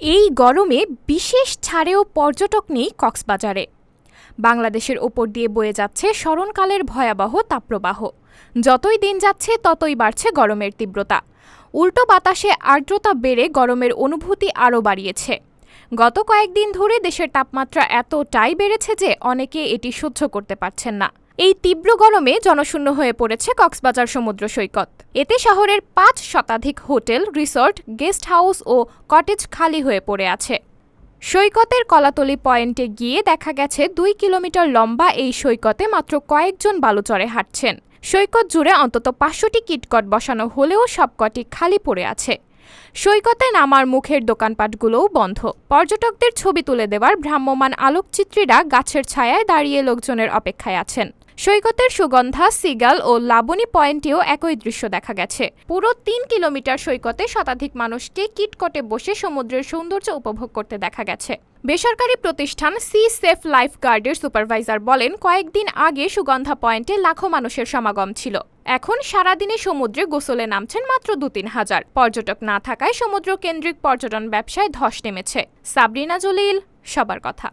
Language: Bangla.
এই গরমে বিশেষ ছাড়েও পর্যটক নেই কক্সবাজারে। বাংলাদেশের ওপর দিয়ে বয়ে যাচ্ছে স্মরণকালের ভয়াবহ তাপপ্রবাহ। যতই দিন যাচ্ছে ততই বাড়ছে গরমের তীব্রতা। উল্টো বাতাসে আর্দ্রতা বেড়ে গরমের অনুভূতি আরও বাড়িয়েছে। গত কয়েকদিন ধরে দেশের তাপমাত্রা এতটাই বেড়েছে যে অনেকে এটি সহ্য করতে পারছেন না। এই তীব্র গরমে জনশূন্য হয়ে পড়েছে কক্সবাজার সমুদ্র সৈকত। এতে শহরের ৫ শতাধিক হোটেল, রিসর্ট, গেস্ট হাউস ও কটেজ খালি হয়ে পড়ে আছে। সৈকতের কলাতলি পয়েন্টে গিয়ে দেখা গেছে ২ কিলোমিটার লম্বা এই সৈকতে মাত্র কয়েকজন বালুচরে হাঁটছেন। সৈকত জুড়ে অন্তত ৫০০টি কিটকট বসানো হলেও সবকটি খালি পড়ে আছে। সৈকতে নামার মুখের দোকানপাটগুলোও বন্ধ। পর্যটকদের ছবি তুলে দেওয়ার ভ্রাম্যমাণ আলোকচিত্রীরা গাছের ছায়ায় দাঁড়িয়ে লোকজনের অপেক্ষায় আছেন। সৈকতের সুগন্ধা, সিগাল ও লাবণী পয়েন্টেও একই দৃশ্য দেখা গেছে। পুরো ৩ কিলোমিটার সৈকতে শতাধিক মানুষকে কিটকটে বসে সমুদ্রের সৌন্দর্য উপভোগ করতে দেখা গেছে। বেসরকারি প্রতিষ্ঠান সি সেফ লাইফ গার্ডের সুপারভাইজার বলেন, কয়েকদিন আগে সুগন্ধা পয়েন্টে লাখো মানুষের সমাগম ছিল। এখন সারাদিনে সমুদ্রে গোসলে নামছেন মাত্র ২-৩ হাজার। পর্যটক না থাকায় সমুদ্র কেন্দ্রিক পর্যটন ব্যবসায় ধস নেমেছে। সাবরিনা জলিল, সবার কথা।